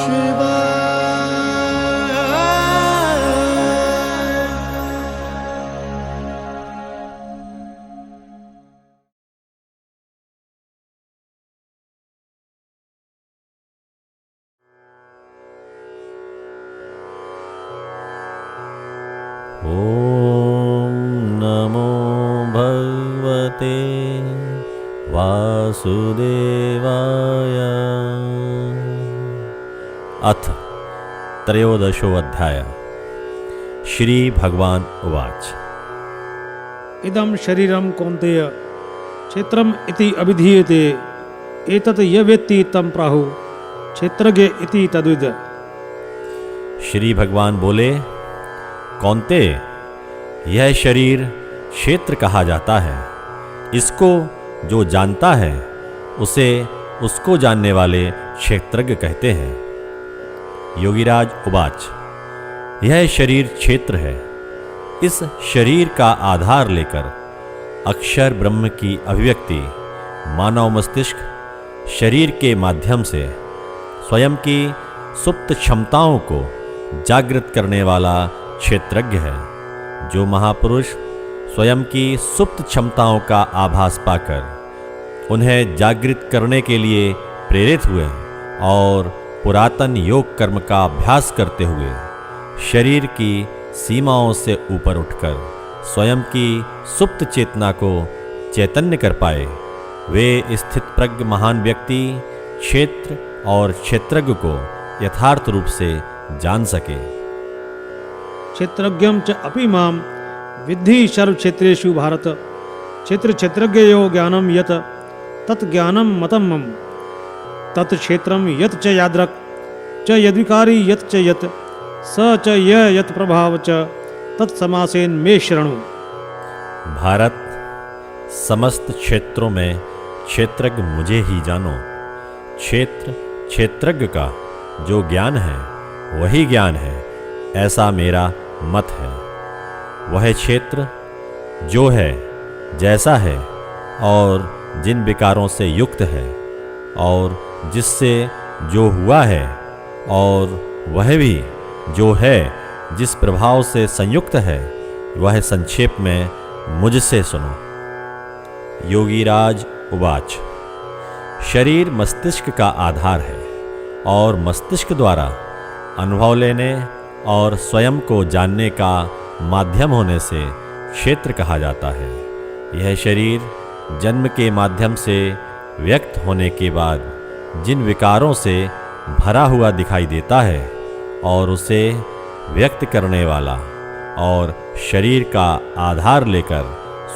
ॐ नमो भगवते वासुदेवाय। अथ त्रयोदशोऽध्याय। श्री भगवान उवाच। इदं शरीरं कौन्तेय क्षेत्रम् इति अभिधीयते। एतत् य वेत्ति तं प्राहुः क्षेत्रज्ञ इति तद्विद। श्री भगवान बोले, कौन्ते, यह शरीर क्षेत्र कहा जाता है। इसको जो जानता है उसे उसको जानने वाले क्षेत्रज्ञ कहते हैं। योगीराज उवाच। यह शरीर क्षेत्र है। इस शरीर का आधार लेकर अक्षर ब्रह्म की अभिव्यक्ति मानव मस्तिष्क शरीर के माध्यम से स्वयं की सुप्त क्षमताओं को जागृत करने वाला क्षेत्रज्ञ है। जो महापुरुष स्वयं की सुप्त क्षमताओं का आभास पाकर उन्हें जागृत करने के लिए प्रेरित हुए और पुरातन योग कर्म का अभ्यास करते हुए शरीर की सीमाओं से ऊपर उठकर स्वयं की सुप्त चेतना को चैतन्य कर पाए, वे स्थितप्रज्ञ महान व्यक्ति क्षेत्र और क्षेत्रज्ञ को यथार्थ रूप से जान सके। क्षेत्रज्ञं च अपि मां विद्धि सर्वक्षेत्रेषु भारत। क्षेत्र क्षेत्रज्ञयो ज्ञानं यत् तत् ज्ञानं मतं मम। तत् क्षेत्रं यत् च यादृक् च यद्विकारी यत् च यत् स च यत् प्रभाव च तत्समासेन मे शरणु। भारत, समस्त क्षेत्रों में क्षेत्रज्ञ मुझे ही जानो। क्षेत्र क्षेत्रज्ञ का जो ज्ञान है वही ज्ञान है, ऐसा मेरा मत है। वह क्षेत्र जो है, जैसा है और जिन विकारों से युक्त है और जिससे जो हुआ है, और वह भी जो है जिस प्रभाव से संयुक्त है, वह संक्षेप में मुझसे सुनो। योगीराज उवाच। शरीर मस्तिष्क का आधार है और मस्तिष्क द्वारा अनुभव लेने और स्वयं को जानने का माध्यम होने से क्षेत्र कहा जाता है। यह शरीर जन्म के माध्यम से व्यक्त होने के बाद जिन विकारों से भरा हुआ दिखाई देता है और उसे व्यक्त करने वाला और शरीर का आधार लेकर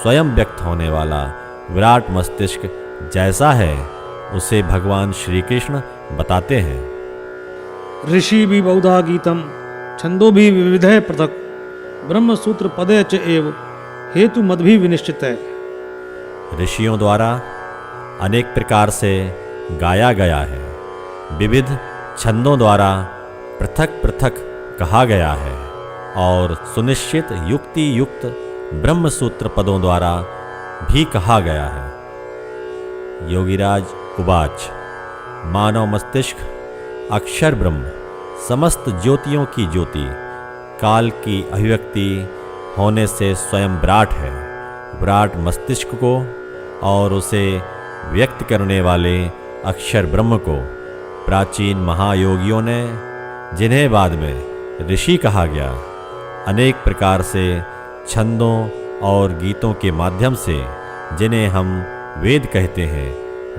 स्वयं व्यक्त होने वाला विराट मस्तिष्क जैसा है, उसे भगवान श्री कृष्ण बताते हैं। ऋषि भी बहुधा गीतम छंदो भी विविधे पृथक ब्रह्म सूत्र पदे च एव हेतु मद भी विनिश्चित है। ऋषियों द्वारा अनेक प्रकार से गाया गया है, विविध छंदों द्वारा पृथक पृथक कहा गया है और सुनिश्चित युक्ति युक्त ब्रह्म सूत्र पदों द्वारा भी कहा गया है। योगीराज उवाच। मानव मस्तिष्क अक्षर ब्रह्म समस्त ज्योतियों की ज्योति काल की अभिव्यक्ति होने से स्वयं विराट है। विराट मस्तिष्क को और उसे व्यक्त करने वाले अक्षर ब्रह्म को प्राचीन महायोगियों ने, जिन्हें बाद में ऋषि कहा गया, अनेक प्रकार से छंदों और गीतों के माध्यम से, जिन्हें हम वेद कहते हैं,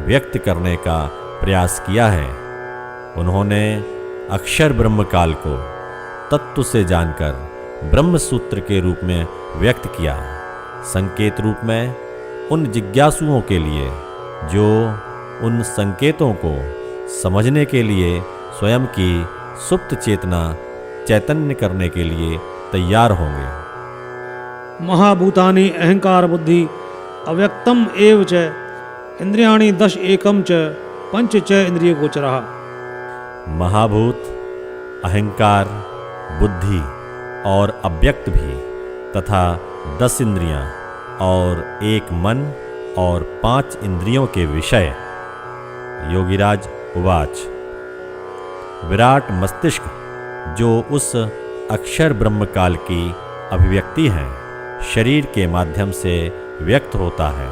व्यक्त करने का प्रयास किया है। उन्होंने अक्षर ब्रह्म काल को तत्व से जानकर ब्रह्म सूत्र के रूप में व्यक्त किया, संकेत रूप में उन जिज्ञासुओं के लिए जो उन संकेतों को समझने के लिए स्वयं की सुप्त चेतना चैतन्य करने के लिए तैयार होंगे। महाभूतानि अहंकार बुद्धि अव्यक्तम एव च इंद्रियाणि दश एकम च पंच च इंद्रिय गोचरः। महाभूत, अहंकार, बुद्धि और अव्यक्त भी तथा 10 इंद्रियां और एक मन और 5 इंद्रियों के विषय। योगीराज उवाच। विराट मस्तिष्क जो उस अक्षर ब्रह्म काल की अभिव्यक्ति है, शरीर के माध्यम से व्यक्त होता है।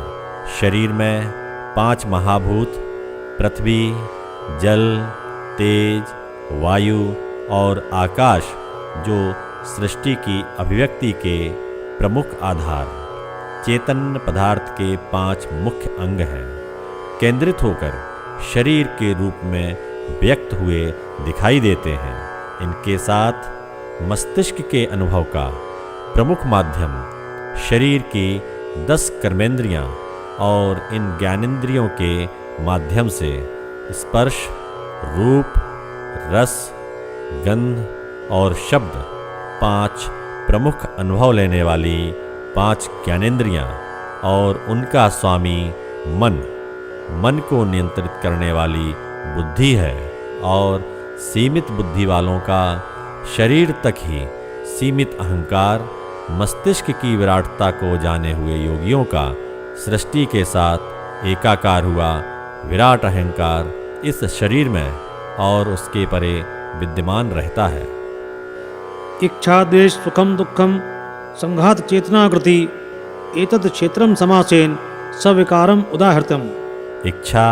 शरीर में 5 महाभूत पृथ्वी, जल, तेज, वायु और आकाश जो सृष्टि की अभिव्यक्ति के प्रमुख आधार चेतन पदार्थ के 5 मुख्य अंग हैं, केंद्रित होकर शरीर के रूप में व्यक्त हुए दिखाई देते हैं। इनके साथ मस्तिष्क के अनुभव का प्रमुख माध्यम शरीर की 10 कर्मेंद्रियां और इन ज्ञानेंद्रियों के माध्यम से स्पर्श, रूप, रस, गंध और शब्द 5 प्रमुख अनुभव लेने वाली 5 ज्ञानेंद्रियां और उनका स्वामी मन को नियंत्रित करने वाली बुद्धि है। और सीमित बुद्धि वालों का शरीर तक ही सीमित अहंकार, मस्तिष्क की विराटता को जाने हुए योगियों का सृष्टि के साथ एकाकार हुआ विराट अहंकार इस शरीर में और उसके परे विद्यमान रहता है। इच्छा द्वेष सुखम दुखम संघात चेतनाकृति एतत् क्षेत्रम समासेन सविकारम उदाहृतम। इच्छा,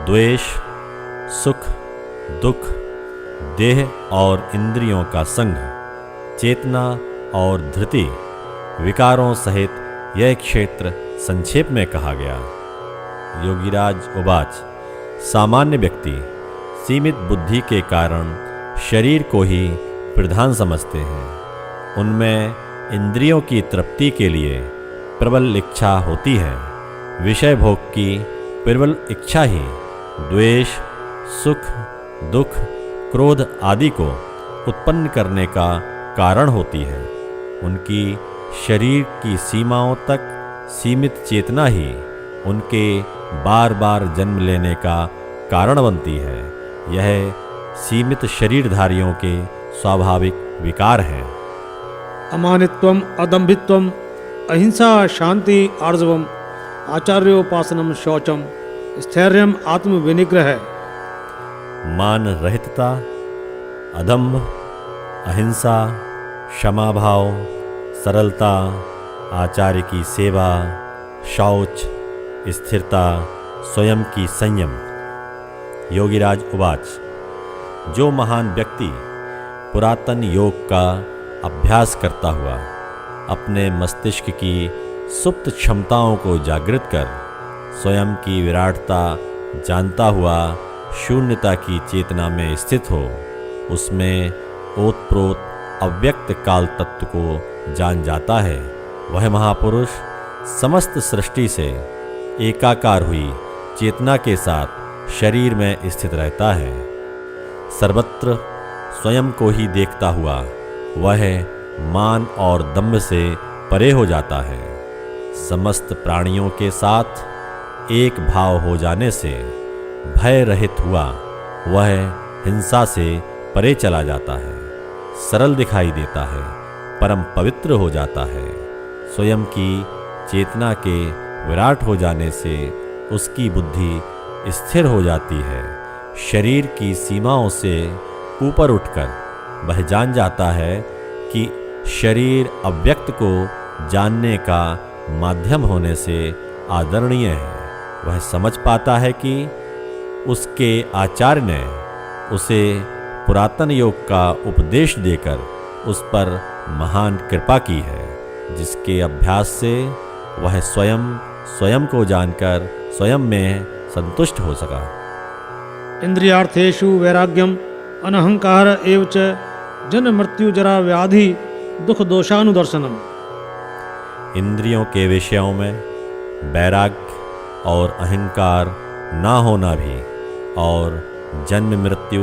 द्वेष, सुख, दुख, देह और इंद्रियों का संघ, चेतना और धृति, विकारों सहित यह क्षेत्र संक्षेप में कहा गया। योगीराज उवाच, सामान्य व्यक्ति सीमित बुद्धि के कारण शरीर को ही प्रधान समझते हैं। उनमें इंद्रियों की तृप्ति के लिए प्रबल इच्छा होती है। विषय भोग की प्रबल इच्छा ही द्वेष, सुख, दुख, क्रोध आदि को उत्पन्न करने का कारण होती है। उनकी शरीर की सीमाओं तक सीमित चेतना ही उनके बार बार जन्म लेने का कारण बनती है। यह सीमित शरीरधारियों के स्वाभाविक विकार हैं। अमानित्वम, अदम्भित्वम, अहिंसा, शांति, आर्जवम, आचार्योपासनम, शौचम, स्थैर्यम, आत्मविनिग्रह। मान रहितता, अदम्भ, अहिंसा, क्षमा भाव, सरलता, आचार्य की सेवा, शौच, स्थिरता, स्वयं की संयम। योगीराज उवाच, जो महान व्यक्ति पुरातन योग का अभ्यास करता हुआ अपने मस्तिष्क की सुप्त क्षमताओं को जागृत कर स्वयं की विराटता जानता हुआ शून्यता की चेतना में स्थित हो, उसमें ओतप्रोत अव्यक्त काल तत्व को जान जाता है, वह महापुरुष समस्त सृष्टि से एकाकार हुई चेतना के साथ शरीर में स्थित रहता है। सर्वत्र स्वयं को ही देखता हुआ वह मान और दम्भ से परे हो जाता है। समस्त प्राणियों के साथ एक भाव हो जाने से भय रहित हुआ वह हिंसा से परे चला जाता है, सरल दिखाई देता है, परम पवित्र हो जाता है। स्वयं की चेतना के विराट हो जाने से उसकी बुद्धि स्थिर हो जाती है। शरीर की सीमाओं से ऊपर उठकर वह जान जाता है कि शरीर अव्यक्त को जानने का माध्यम होने से आदरणीय है। वह समझ पाता है कि उसके आचार्य ने उसे पुरातन योग का उपदेश देकर उस पर महान कृपा की है, जिसके अभ्यास से वह स्वयं को जानकर स्वयं में संतुष्ट हो सका। इंद्रियार्थेषु वैराग्यम अनहंकार एव च जन्म मृत्यु जरा व्याधि दुख दोषानुदर्शनम। इंद्रियों के विषयों में वैराग्य और अहंकार ना होना भी और जन्म मृत्यु,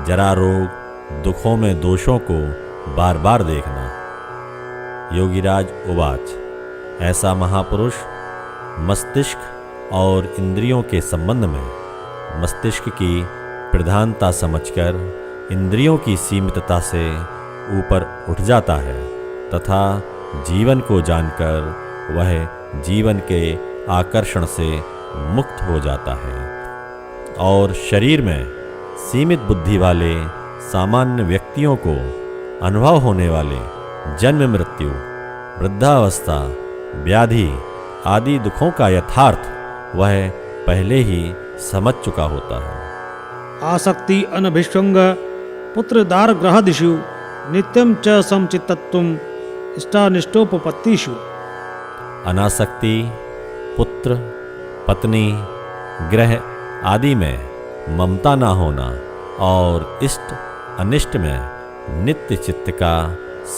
जरा रोग, दुखों में दोषों को बार बार देखना। योगीराज उवाच, ऐसा महापुरुष मस्तिष्क और इंद्रियों के संबंध में मस्तिष्क की प्रधानता समझकर इंद्रियों की सीमितता से ऊपर उठ जाता है तथा जीवन को जानकर वह जीवन के आकर्षण से मुक्त हो जाता है और शरीर में सीमित बुद्धि वाले सामान्य व्यक्तियों को अनुभव होने वाले जन्म मृत्यु, वृद्धावस्था, व्याधि आदि दुखों का यथार्थ वह पहले ही समझ चुका होता है। आसक्ति अनभिष्वंग पुत्र दार ग्रहादिषु नित्यम च समचित्तत्वम इष्टानिष्टोपपत्तिषु। अनासक्ति पुत्र, पत्नी, ग्रह आदि में ममता न होना और इष्ट अनिष्ट में नित्य चित्त का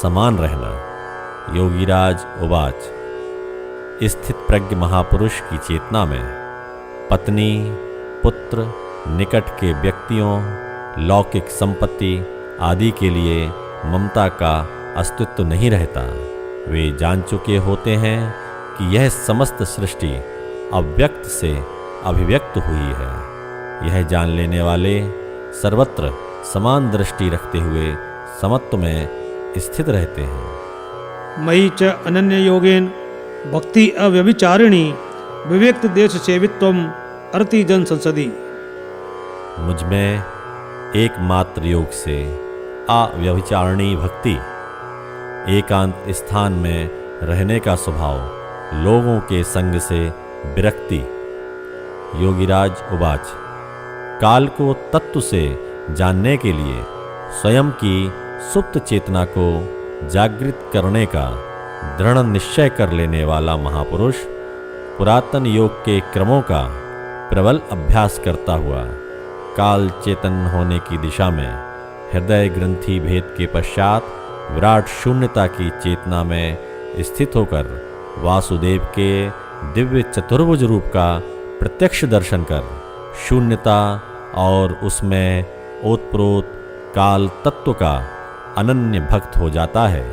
समान रहना। योगीराज उवाच। स्थित प्रज्ञ महापुरुष की चेतना में पत्नी, पुत्र, निकट के व्यक्तियों, लौकिक संपत्ति आदि के लिए ममता का अस्तित्व नहीं रहता। वे जान चुके होते हैं कि यह समस्त सृष्टि अव्यक्त से अभिव्यक्त हुई है। यह जान लेने वाले सर्वत्र समान दृष्टि रखते हुए समत्व में स्थित रहते हैं। मयि च अनन्य योगेन भक्ति अव्यभिचारिणी विवेक्त देश सेवित्वम अर्ति जन संसदी। मुझ में एकमात्र योग से अव्यभिचारिणी भक्ति, एकांत स्थान में रहने का स्वभाव, लोगों के संग से विरक्ति। योगीराज उवाच। काल को तत्व से जानने के लिए स्वयं की सुप्त चेतना को जागृत करने का दृढ़ निश्चय कर लेने वाला महापुरुष पुरातन योग के क्रमों का प्रबल अभ्यास करता हुआ काल चेतन होने की दिशा में हृदय ग्रंथि भेद के पश्चात विराट शून्यता की चेतना में स्थित होकर वासुदेव के दिव्य चतुर्भुज रूप का प्रत्यक्ष दर्शन कर शून्यता और उसमें ओतप्रोत काल तत्व का अनन्य भक्त हो जाता है।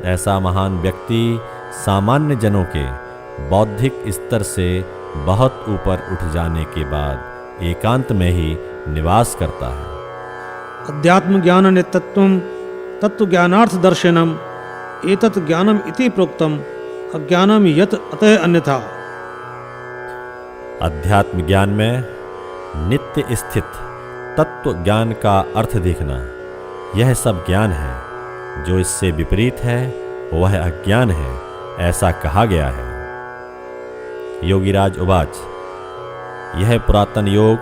ऐसा महान व्यक्ति सामान्य जनों के बौद्धिक स्तर से बहुत ऊपर उठ जाने के बाद एकांत में ही निवास करता है। अध्यात्म ज्ञान नित्यत्वम तत्व ज्ञानार्थ दर्शनम एतत् ज्ञानम इति प्रोक्तम अज्ञानम यत अतः अन्यथा। अध्यात्म ज्ञान में नित्य स्थित तत्व ज्ञान का अर्थ देखना, यह सब ज्ञान है। जो इससे विपरीत है वह अज्ञान है, ऐसा कहा गया है। योगीराज उवाच। यह पुरातन योग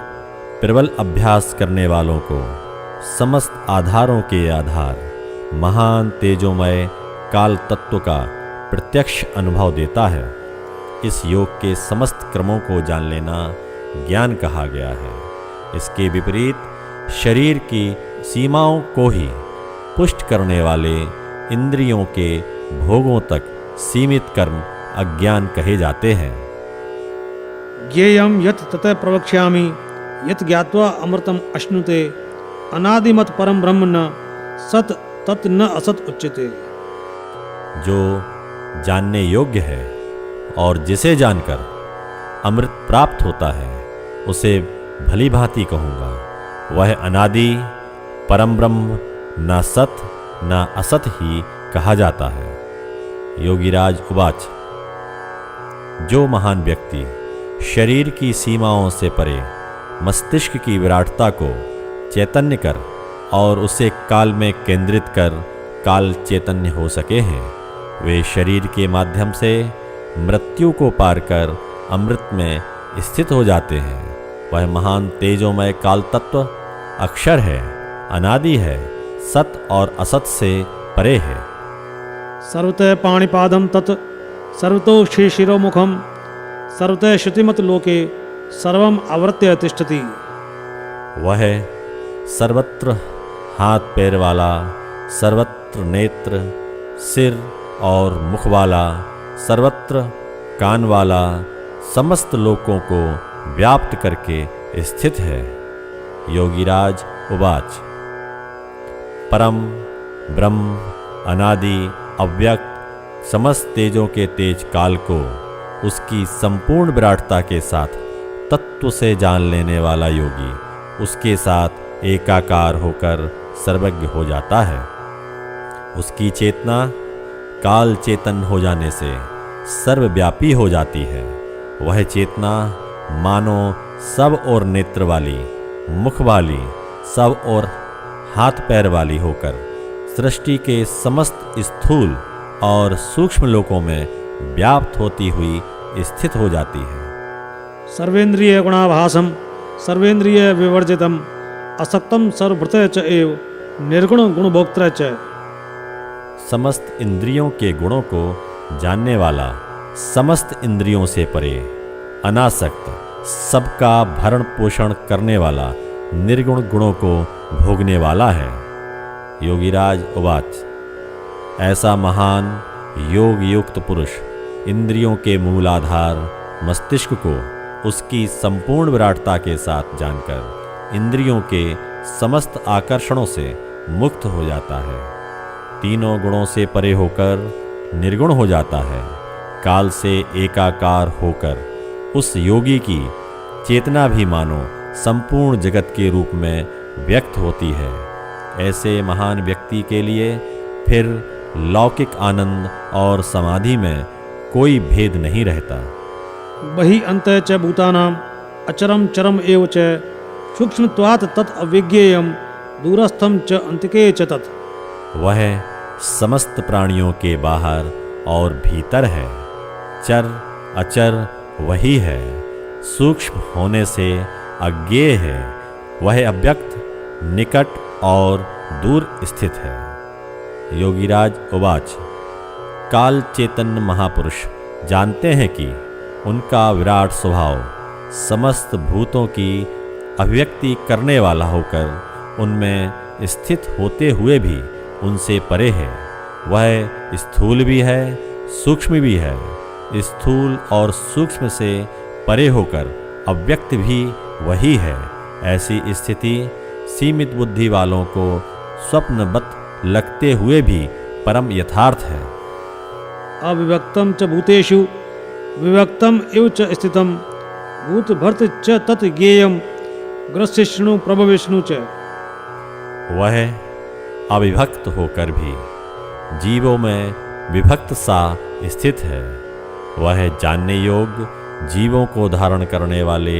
प्रबल अभ्यास करने वालों को समस्त आधारों के आधार महान तेजोमय काल तत्व का प्रत्यक्ष अनुभव देता है। इस योग के समस्त क्रमों को जान लेना ज्ञान कहा गया है। इसके विपरीत शरीर की सीमाओं को ही पुष्ट करने वाले इंद्रियों के भोगों तक सीमित कर्म अज्ञान कहे जाते हैं। ज्ञेयं यत् ततः प्रवक्ष्यामि यत् ज्ञात्वा अमृतम अश्नुते अनादिमत परम ब्रह्म न सत तत् न असत उच्यते। जो जानने योग्य है और जिसे जानकर अमृत प्राप्त होता है उसे भली भांति कहूँगा। वह अनादि परम ब्रह्म न सत न असत ही कहा जाता है। योगीराज उवाच। जो महान व्यक्ति शरीर की सीमाओं से परे मस्तिष्क की विराटता को चैतन्य कर और उसे काल में केंद्रित कर काल चैतन्य हो सके हैं, वे शरीर के माध्यम से मृत्यु को पार कर अमृत में स्थित हो जाते हैं। वह महान तेजोमय काल तत्व अक्षर है, अनादि है, सत और असत से परे है। सर्वतः पाणिपादम तत् सर्वतो शिशिरोमुखम सर्वतः श्रुतिमत लोके सर्वम आवृत्य तिष्ठति। वह सर्वत्र हाथ पैर वाला, सर्वत्र नेत्र, सिर और मुख वाला, सर्वत्र कान वाला, समस्त लोकों को व्याप्त करके स्थित है। योगीराज उवाच। परम ब्रह्म अनादि अव्यक्त समस्त तेजों के तेज काल को उसकी संपूर्ण विराटता के साथ तत्व से जान लेने वाला योगी उसके साथ एकाकार होकर सर्वज्ञ हो जाता है। उसकी चेतना काल चेतन हो जाने से सर्वव्यापी हो जाती है। वह चेतना मानो सब और नेत्र वाली, मुख वाली, सब और हाथ पैर वाली होकर सृष्टि के समस्त स्थूल और सूक्ष्म लोकों में व्याप्त होती हुई स्थित हो जाती है। सर्वेंद्रिय गुणाभासम सर्वेंद्रिय विवर्जितम असक्तम सर्वभृत च एव निर्गुण गुणभोक्त्र च। समस्त इंद्रियों के गुणों को जानने वाला, समस्त इंद्रियों से परे, अनासक्त, सबका भरण पोषण करने वाला, निर्गुण गुणों को भोगने वाला है। योगीराज उवाच, ऐसा महान योग युक्त पुरुष इंद्रियों के मूलाधार मस्तिष्क को उसकी संपूर्ण विराटता के साथ जानकर इंद्रियों के समस्त आकर्षणों से मुक्त हो जाता है। तीनों गुणों से परे होकर निर्गुण हो जाता है। काल से एकाकार होकर उस योगी की चेतना भी मानो संपूर्ण जगत के रूप में व्यक्त होती है। ऐसे महान व्यक्ति के लिए फिर लौकिक आनंद और समाधि में कोई भेद नहीं रहता। बहि अंत च भूतानाम अचरम चरम एव च सूक्ष्मत्वात् तत् अविज्ञेयम दूरस्थम च अंतिके च तत्। वह समस्त प्राणियों के बाहर और भीतर है। चर अचर वही है। सूक्ष्म होने से अज्ञेय है। वह अव्यक्त, निकट और दूर स्थित है। योगीराज उवाच, काल चेतन महापुरुष जानते हैं कि उनका विराट स्वभाव समस्त भूतों की अभिव्यक्ति करने वाला होकर उनमें स्थित होते हुए भी उनसे परे है। वह स्थूल भी है, सूक्ष्म भी है। स्थूल और सूक्ष्म से परे होकर अव्यक्त भी वही है। ऐसी स्थिति सीमित बुद्धि वालों को स्वप्नवत लगते हुए भी परम यथार्थ है। अविव्यक्तम च भूतेषु विव्यक्तम एव च स्थितम भूत भर्त च तत् ज्ञेयम ग्रसिष्णु प्रभविष्णु च। वह अविभक्त होकर भी जीवों में विभक्त सा स्थित है। वह जानने योग्य, जीवों को धारण करने वाले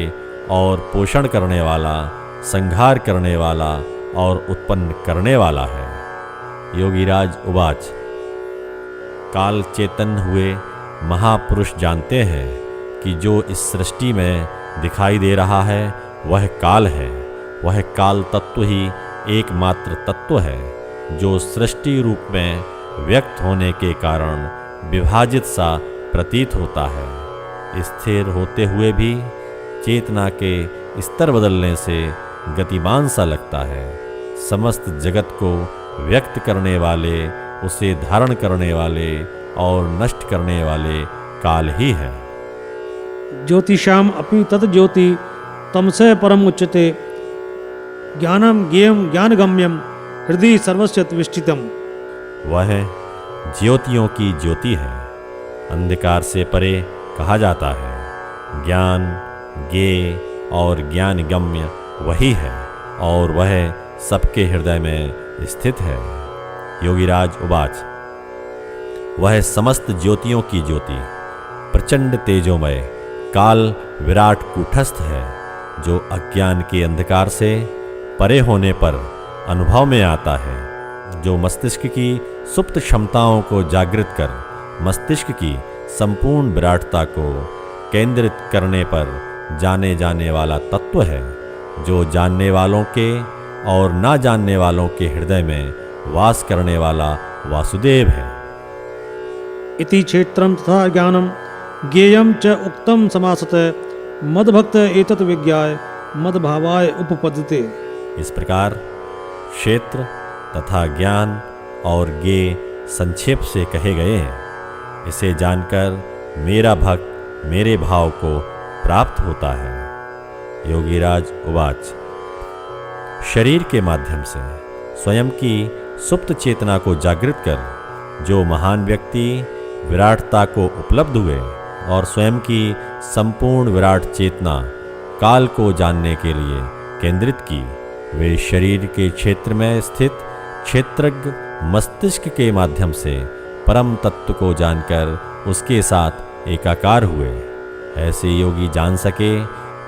और पोषण करने वाला, संहार करने वाला और उत्पन्न करने वाला है। योगीराज उवाच, काल चेतन हुए महापुरुष जानते हैं कि जो इस सृष्टि में दिखाई दे रहा है वह काल है। वह काल तत्व ही एकमात्र तत्व है जो सृष्टि रूप में व्यक्त होने के कारण विभाजित सा प्रतीत होता है। स्थिर होते हुए भी चेतना के स्तर बदलने से गतिमान सा लगता है। समस्त जगत को व्यक्त करने वाले, उसे धारण करने वाले और नष्ट करने वाले काल ही है। ज्योतिषाम अपि तत् ज्योति तमसे परम उच्यते ज्ञानम ज्ञेयम ज्ञानगम्यम हृदय सर्वस्य विष्टितम। वह ज्योतियों की ज्योति है, अंधकार से परे कहा जाता है। ज्ञान ज्ञेय और ज्ञानगम्य वही है और वह सबके हृदय में स्थित है। योगीराज उवाच, वह समस्त ज्योतियों की ज्योति, प्रचंड तेजोमय काल विराट कूटस्थ है जो अज्ञान के अंधकार से परे होने पर अनुभव में आता है। जो मस्तिष्क की सुप्त क्षमताओं को जागृत कर मस्तिष्क की संपूर्ण विराटता को केंद्रित करने पर जाने जाने वाला तत्व है। जो जानने वालों के और ना जानने वालों के हृदय में वास करने वाला वासुदेव है। इति क्षेत्रम तथा ज्ञानम ज्ञेयम च उक्तम समासतः मदभक्त एतत् विज्ञाय मदभावाय उपपद्यते। इस प्रकार क्षेत्र तथा ज्ञान और ज्ञेय संक्षेप से कहे गए हैं। इसे जानकर मेरा भक्त मेरे भाव को प्राप्त होता है। योगीराज उवाच, शरीर के माध्यम से स्वयं की सुप्त चेतना को जागृत कर जो महान व्यक्ति विराटता को उपलब्ध हुए और स्वयं की संपूर्ण विराट चेतना काल को जानने के लिए केंद्रित की, वे शरीर के क्षेत्र में स्थित क्षेत्रज्ञ मस्तिष्क के माध्यम से परम तत्व को जानकर उसके साथ एकाकार हुए। ऐसे योगी जान सके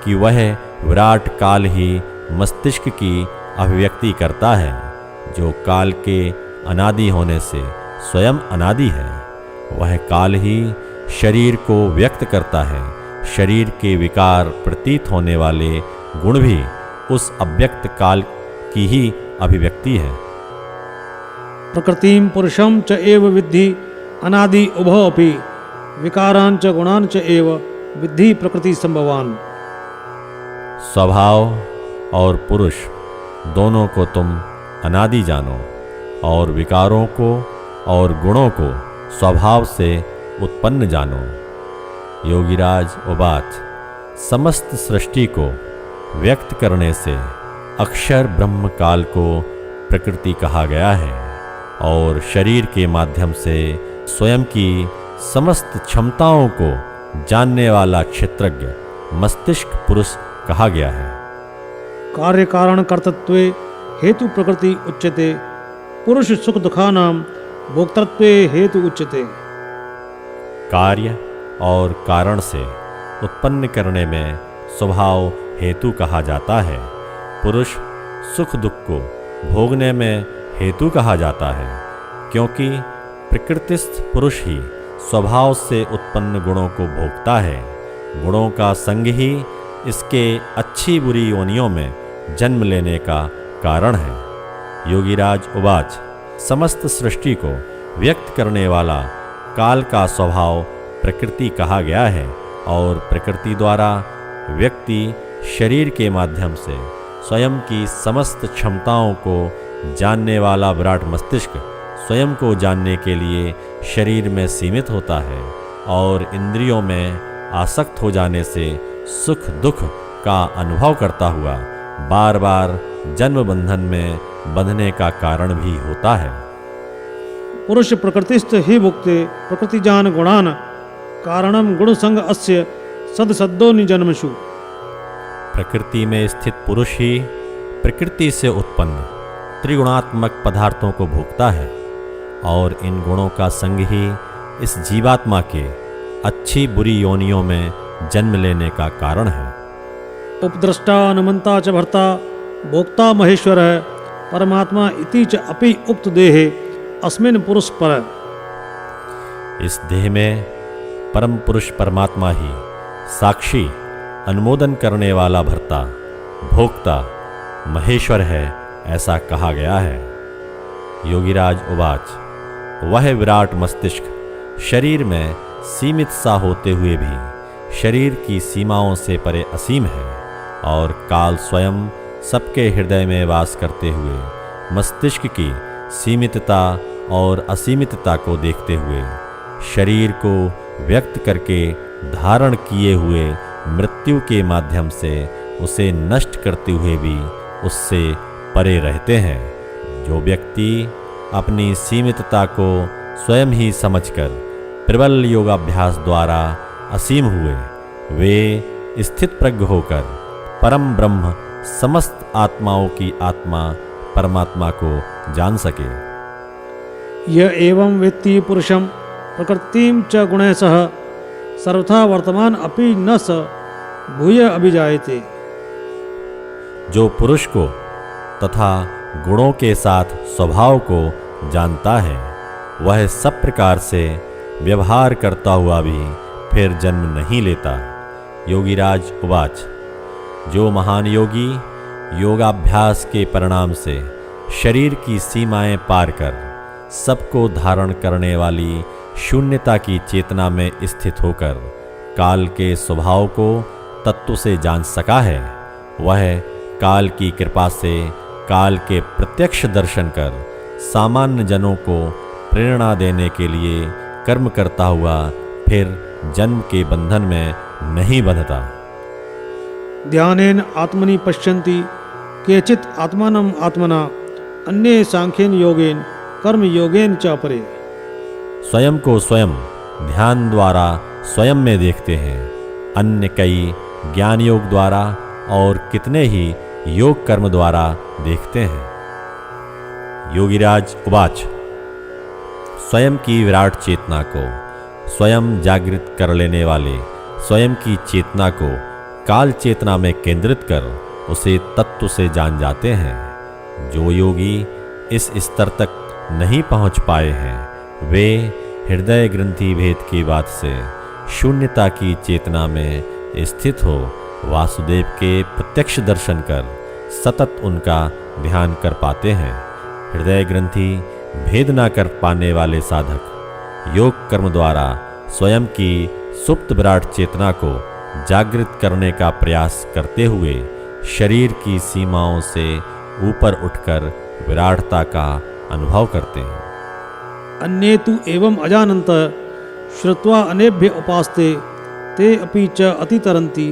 कि वह विराट काल ही मस्तिष्क की अभिव्यक्ति करता है, जो काल के अनादि होने से स्वयं अनादि है। वह काल ही शरीर को व्यक्त करता है। शरीर के विकार प्रतीत होने वाले गुण भी उस अव्यक्त काल की ही अभिव्यक्ति है। प्रकृतिम पुरुषम च एव विद्धि अनादि उभौ अपि विकारान च गुणान च एव विद्धि प्रकृति संभवान। स्वभाव और पुरुष दोनों को तुम अनादि जानो, और विकारों को और गुणों को स्वभाव से उत्पन्न जानो। योगीराज उवाच, समस्त सृष्टि को व्यक्त करने से अक्षर ब्रह्म काल को प्रकृति कहा गया है, और शरीर के माध्यम से स्वयं की समस्त क्षमताओं को जानने वाला क्षेत्रज्ञ मस्तिष्क पुरुष कहा गया है। कार्य कारण कर्तृत्वे हेतु प्रकृति उच्यते, पुरुष सुख दुखानाम भोक्तृत्वे हेतु उच्यते। कार्य और कारण से उत्पन्न करने में स्वभाव हेतु कहा जाता है। पुरुष सुख दुख को भोगने में हेतु कहा जाता है, क्योंकि प्रकृतिस्थ पुरुष ही स्वभाव से उत्पन्न गुणों को भोगता है। गुणों का संग ही इसके अच्छी बुरी योनियों में जन्म लेने का कारण है। योगीराज उवाच, समस्त सृष्टि को व्यक्त करने वाला काल का स्वभाव प्रकृति कहा गया है, और प्रकृति द्वारा व्यक्ति शरीर के माध्यम से स्वयं की समस्त क्षमताओं को जानने वाला विराट मस्तिष्क स्वयं को जानने के लिए शरीर में सीमित होता है, और इंद्रियों में आसक्त हो जाने से सुख दुख का अनुभव करता हुआ बार बार जन्म बंधन में बंधने का कारण भी होता है। पुरुष प्रकृतिस्थ ही भुक्ते प्रकृतिजान गुणान कारणम गुण संग अस्य सदसद्दो निजन्मषु। प्रकृति में स्थित पुरुष ही प्रकृति से उत्पन्न त्रिगुणात्मक पदार्थों को भोगता है, और इन गुणों का संग ही इस जीवात्मा के अच्छी बुरी योनियों में जन्म लेने का कारण है। उपद्रष्टा अनुमंता च भर्ता भोक्ता महेश्वर परमात्मा इति च अपि उक्त देहे अस्मिन् पुरुष पर। इस देह में परम पुरुष परमात्मा ही साक्षी, अनुमोदन करने वाला भर्ता, भोक्ता, महेश्वर है, ऐसा कहा गया है। योगीराज उवाच, वह विराट मस्तिष्क शरीर में सीमित सा होते हुए भी शरीर की सीमाओं से परे असीम है, और काल स्वयं सबके हृदय में वास करते हुए मस्तिष्क की सीमितता और असीमितता को देखते हुए शरीर को व्यक्त करके धारण किए हुए मृत्यु के माध्यम से उसे नष्ट करते हुए भी उससे परे रहते हैं। जो व्यक्ति अपनी सीमितता को स्वयं ही समझकर प्रबल योगाभ्यास द्वारा असीम हुए, वे स्थित प्रज्ञ होकर परम ब्रह्म समस्त आत्माओं की आत्मा परमात्मा को जान सके। यह एवं वेत्ति पुरुषम प्रकृतिम च गुणैः सह सर्वथा वर्तमान अपि न स भूय अभिजायते। जो पुरुष को तथा गुणों के साथ स्वभाव को जानता है, वह सब प्रकार से व्यवहार करता हुआ भी फिर जन्म नहीं लेता। योगीराज उवाच, जो महान योगी योगाभ्यास के परिणाम से शरीर की सीमाएं पार कर सबको धारण करने वाली शून्यता की चेतना में स्थित होकर काल के स्वभाव को तत्व से जान सका है, वह काल की कृपा से काल के प्रत्यक्ष दर्शन कर सामान्य जनों को प्रेरणा देने के लिए कर्म करता हुआ फिर जन्म के बंधन में नहीं बंधता। ध्यानेन आत्मनि पश्यन्ति केचित् आत्मानम् आत्मना अन्ये सांख्येन योगेन कर्म योगेन च अपरे। स्वयं को स्वयं ध्यान द्वारा स्वयं में देखते हैं, अन्य कई ज्ञान योग द्वारा और कितने ही योग कर्म द्वारा देखते हैं। योगीराज उवाच, स्वयं की विराट चेतना को स्वयं जागृत कर लेने वाले स्वयं की चेतना को काल चेतना में केंद्रित कर उसे तत्व से जान जाते हैं। जो योगी इस स्तर तक नहीं पहुंच पाए हैं वे हृदय ग्रंथि भेद की बात से शून्यता की चेतना में स्थित हो वासुदेव के प्रत्यक्ष दर्शन कर सतत उनका ध्यान कर पाते हैं। हृदय ग्रंथि भेद न कर पाने वाले साधक योग कर्म द्वारा स्वयं की सुप्त विराट चेतना को जागृत करने का प्रयास करते हुए शरीर की सीमाओं से ऊपर उठकर विराटता का अनुभव करते हैं। अन्ये तु एवं अजानन्त श्रुत्वा अनेभ्य उपास्ते ते अपि च अतितरन्ति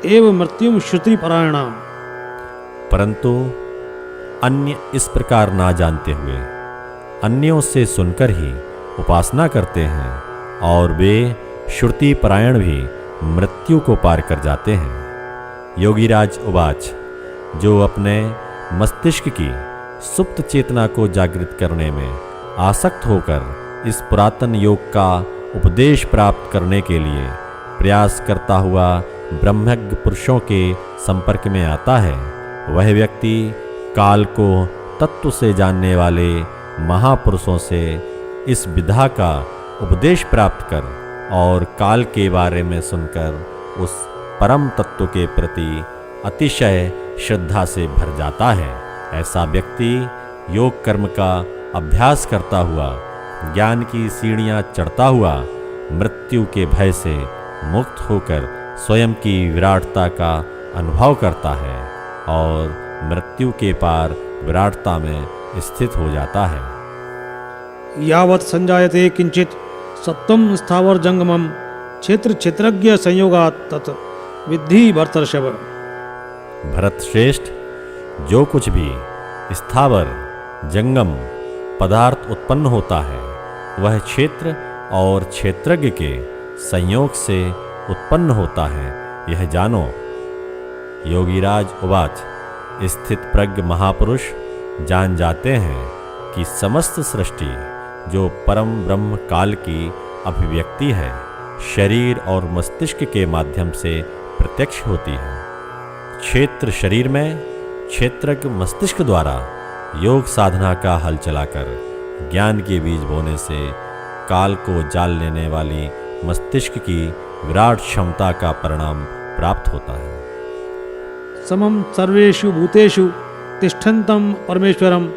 एव मृत्युम श्रुतिपरायणा। परंतु अन्य इस प्रकार ना जानते हुए अन्यों से सुनकर ही उपासना करते हैं और वे श्रुति परायण भी मृत्यु को पार कर जाते हैं। योगीराज उवाच, जो अपने मस्तिष्क की सुप्त चेतना को जागृत करने में आसक्त होकर इस पुरातन योग का उपदेश प्राप्त करने के लिए प्रयास करता हुआ ब्रह्मज्ञ पुरुषों के संपर्क में आता है, वह व्यक्ति काल को तत्व से जानने वाले महापुरुषों से इस विधा का उपदेश प्राप्त कर और काल के बारे में सुनकर उस परम तत्व के प्रति अतिशय श्रद्धा से भर जाता है। ऐसा व्यक्ति योग कर्म का अभ्यास करता हुआ ज्ञान की सीढ़ियां चढ़ता हुआ मृत्यु के भय से मुक्त होकर स्वयं की विराटता का अनुभव करता है और मृत्यु के पार विराटता में स्थित हो जाता है। यावत् संजायते किंचित सत्वम स्थावर जंगमम क्षेत्र क्षेत्रज्ञ संयोगात् तत् विद्धि भरतर्षभ। भरत श्रेष्ठ, जो कुछ भी स्थावर जंगम पदार्थ उत्पन्न होता है वह क्षेत्र और क्षेत्रज्ञ के संयोग से उत्पन्न होता है, यह जानो। योगीराज उवाच, स्थित प्रज्ञ महापुरुष जान जाते हैं कि समस्त सृष्टि जो परम ब्रह्म काल की अभिव्यक्ति है शरीर और मस्तिष्क के माध्यम से प्रत्यक्ष होती है। क्षेत्र शरीर में, क्षेत्रज्ञ मस्तिष्क द्वारा योग साधना का हल चलाकर ज्ञान के बीज बोने से काल को जाल लेने वाली मस्तिष्क की विराट क्षमता का परिणाम प्राप्त होता है। समम सर्वेषु भूतेषु तिष्ठन्तं परमेश्वरं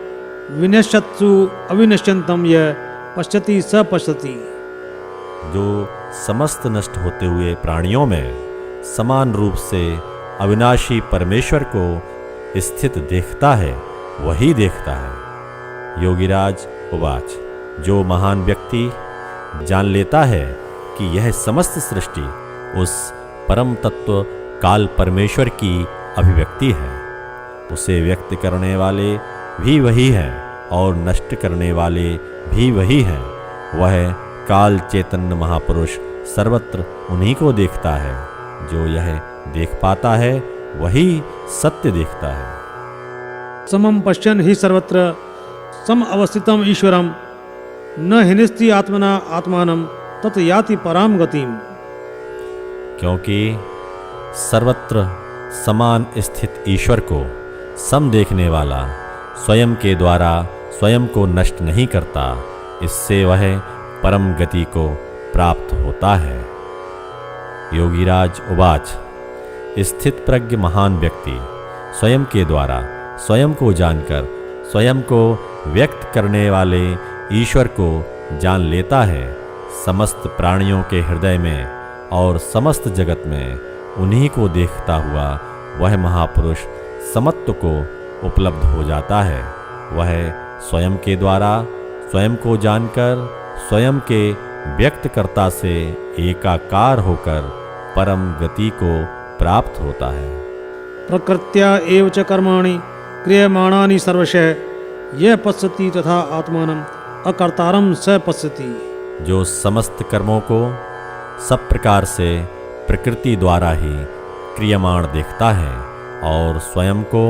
विनश्यत्सु अविनश्यन्तं यः पश्यति स पश्यति। जो समस्त नष्ट होते हुए प्राणियों में समान रूप से अविनाशी परमेश्वर को स्थित देखता है वही देखता है। योगीराज उवाच, जो महान व्यक्ति जान लेता है कि यह समस्त सृष्टि उस परम तत्व काल परमेश्वर की अभिव्यक्ति है, उसे व्यक्त करने वाले भी वही हैं और नष्ट करने वाले भी वही हैं, वह काल चैतन्य महापुरुष सर्वत्र उन्हीं को देखता है। जो यह देख पाता है वही सत्य देखता है। समम पश्यन् हि सर्वत्र सम अवस्थितम ईश्वरम न हिनस्ति आत्मना आत्मानं तत् याति पराम गतिम। क्योंकि सर्वत्र समान स्थित ईश्वर को सम देखने वाला स्वयं के द्वारा स्वयं को नष्ट नहीं करता, इससे वह परम गति को प्राप्त होता है। योगीराज उवाच, स्थित प्रज्ञ महान व्यक्ति स्वयं के द्वारा स्वयं को जानकर स्वयं को व्यक्त करने वाले ईश्वर को जान लेता है। समस्त प्राणियों के हृदय में और समस्त जगत में उन्हीं को देखता हुआ वह महापुरुष समत्व को उपलब्ध हो जाता है। वह स्वयं के द्वारा स्वयं को जानकर स्वयं के व्यक्तकर्ता से एकाकार होकर परम गति को प्राप्त होता है। प्रकृत्या एव च कर्माणि क्रियमाणानि सर्वशः यह पश्यति तथा आत्मानं अकर्तारं स पश्यति। जो समस्त कर्मों को सब प्रकार से प्रकृति द्वारा ही क्रियमाण देखता है और स्वयं को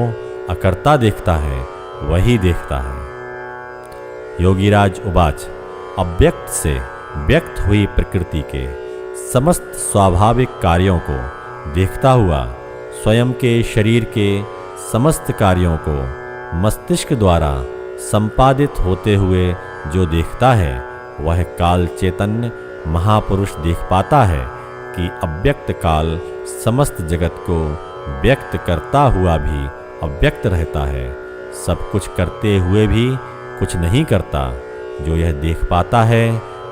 अकर्ता देखता है वही देखता है। योगीराज उवाच, अव्यक्त से व्यक्त हुई प्रकृति के समस्त स्वाभाविक कार्यों को देखता हुआ स्वयं के शरीर के समस्त कार्यों को मस्तिष्क द्वारा संपादित होते हुए जो देखता है, वह काल चैतन्य महापुरुष देख पाता है कि अव्यक्त काल समस्त जगत को व्यक्त करता हुआ भी अव्यक्त रहता है, सब कुछ करते हुए भी कुछ नहीं करता। जो यह देख पाता है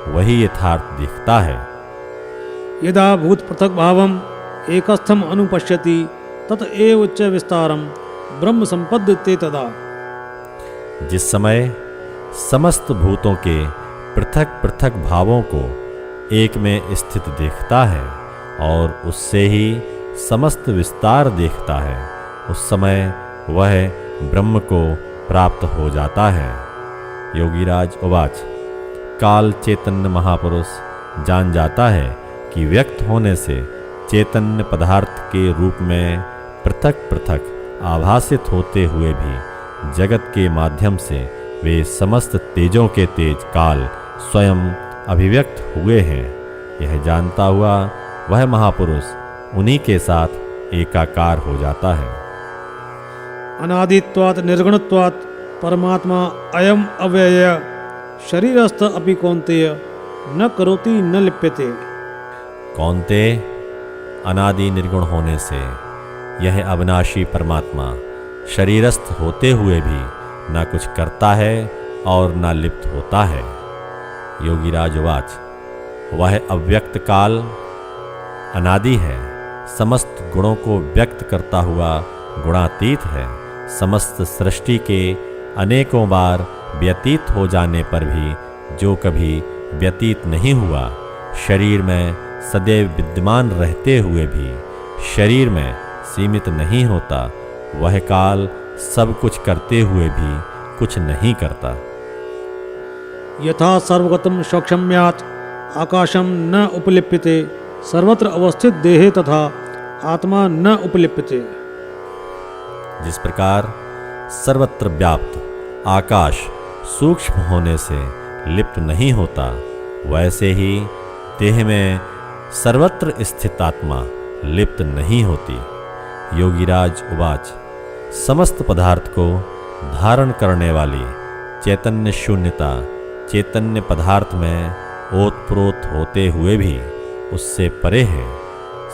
वही यथार्थ दिखता है। यदा भूत पृथक भावम एकस्थम अनुपश्यति तत एव च विस्तारम ब्रह्म संपद्यते तदा। जिस समय समस्त भूतों के पृथक पृथक भावों को एक में स्थित देखता है और उससे ही समस्त विस्तार देखता है, उस समय वह ब्रह्म को प्राप्त हो जाता है। योगीराज उवाच। काल चैतन्य महापुरुष जान जाता है कि व्यक्त होने से चैतन्य पदार्थ के रूप में पृथक पृथक आभासित होते हुए भी जगत के माध्यम से वे समस्त तेजों के तेज काल स्वयं अभिव्यक्त हुए हैं। यह जानता हुआ वह महापुरुष उन्हीं के साथ एकाकार हो जाता है। अनादित्वात् निर्गुणत्वात् परमात्मा अयम अव्यय शरीरस्थ अपि कौन्तेय न करोति न लिप्यते। कौन्तेय, अनादि निर्गुण होने से यह अविनाशी परमात्मा शरीरस्थ होते हुए भी न कुछ करता है और न लिप्त होता है। योगीराज उवाच। वह अव्यक्त काल अनादि है, समस्त गुणों को व्यक्त करता हुआ गुणातीत है, समस्त सृष्टि के अनेकों बार व्यतीत हो जाने पर भी जो कभी व्यतीत नहीं हुआ, शरीर में सदैव विद्यमान रहते हुए भी शरीर में सीमित नहीं होता, वह काल सब कुछ करते हुए भी कुछ नहीं करता। यथा सर्वगतम सौक्षम्यात् आकाशम न उपलिप्यते सर्वत्र अवस्थित देहे तथा आत्मा न उपलिप्यते। जिस प्रकार सर्वत्र व्याप्त आकाश सूक्ष्म होने से लिप्त नहीं होता, वैसे ही देह में सर्वत्र स्थित आत्मा लिप्त नहीं होती। योगीराज उवाच। समस्त पदार्थ को धारण करने वाली चैतन्य शून्यता चैतन्य पदार्थ में ओतप्रोत होते हुए भी उससे परे है,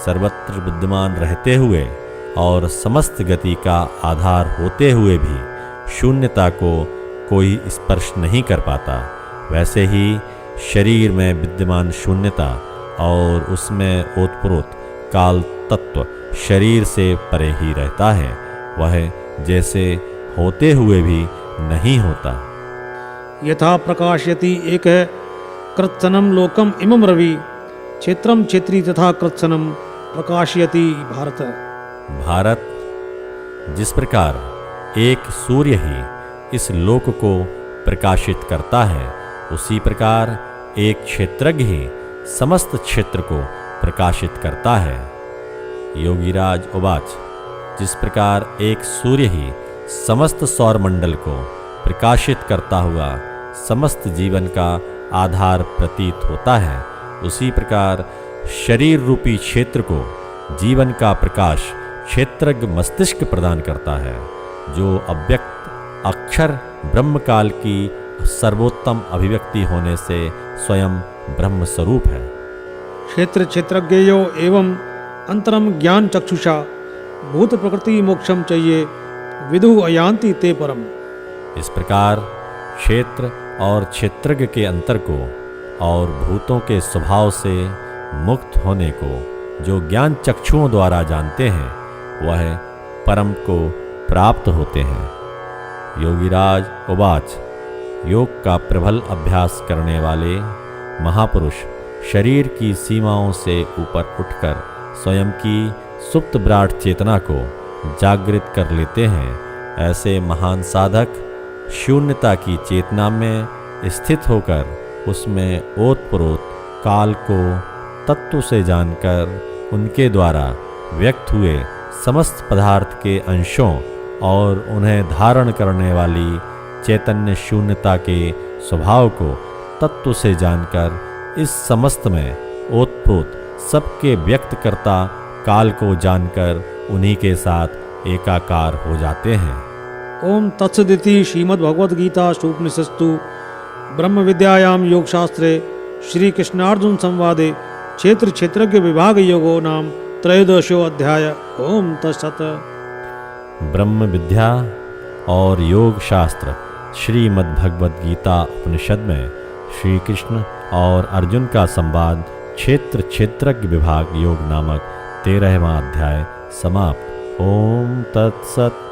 सर्वत्र विद्यमान रहते हुए और समस्त गति का आधार होते हुए भी शून्यता को कोई स्पर्श नहीं कर पाता। वैसे ही शरीर में विद्यमान शून्यता और उसमें ओतप्रोत काल तत्व शरीर से परे ही रहता है, वह जैसे होते हुए भी नहीं होता। यथा प्रकाशयति एक कृत्सनम लोकम इमं रवि क्षेत्रम क्षेत्री तथा कृत्सनम प्रकाशयति भारत। भारत, जिस प्रकार एक सूर्य ही इस लोक को प्रकाशित करता है, उसी प्रकार एक क्षेत्रज्ञ ही समस्त क्षेत्र को प्रकाशित करता है। योगीराज उवाच। जिस प्रकार एक सूर्य ही समस्त सौर मंडल को प्रकाशित करता हुआ समस्त जीवन का आधार प्रतीत होता है, उसी प्रकार शरीर रूपी क्षेत्र को जीवन का प्रकाश क्षेत्रज्ञ मस्तिष्क प्रदान करता है, जो अव्यक्त अक्षर ब्रह्म काल की सर्वोत्तम अभिव्यक्ति होने से स्वयं ब्रह्म स्वरूप है। क्षेत्र क्षेत्रज्ञयो एवं अंतरम ज्ञान चक्षुषा भूत प्रकृति मोक्षम चाहिए विदु अयान्ति ते परम। इस प्रकार क्षेत्र और क्षेत्रज्ञ के अंतर को और भूतों के स्वभाव से मुक्त होने को जो ज्ञान चक्षुओं द्वारा जानते हैं, वह परम को प्राप्त होते हैं। योगीराज उवाच। योग का प्रबल अभ्यास करने वाले महापुरुष शरीर की सीमाओं से ऊपर उठकर स्वयं की सुप्त विराट चेतना को जागृत कर लेते हैं। ऐसे महान साधक शून्यता की चेतना में स्थित होकर उसमें ओतप्रोत काल को तत्व से जानकर उनके द्वारा व्यक्त हुए समस्त पदार्थ के अंशों और उन्हें धारण करने वाली चैतन्य शून्यता के स्वभाव को तत्व से जानकर इस समस्त में ओतप्रोत सबके व्यक्त करता काल को जानकर उन्हीं के साथ एकाकार हो जाते हैं। ओम तत्सदिति श्रीमद्भगवद्गीता उपनिषत्सु ब्रह्म विद्यायाम योग शास्त्रे श्री कृष्णार्जुन संवादे क्षेत्र क्षेत्रज्ञ विभाग योगो नाम त्रयोदशो अध्याय। ओम तत्सत। ब्रह्म विद्या और योग शास्त्र श्रीमद्भगवद गीता उपनिषद में श्री कृष्ण और अर्जुन का संवाद क्षेत्र क्षेत्रज्ञ विभाग योग नामक 13वां अध्याय समाप्त। ओम तत्सत।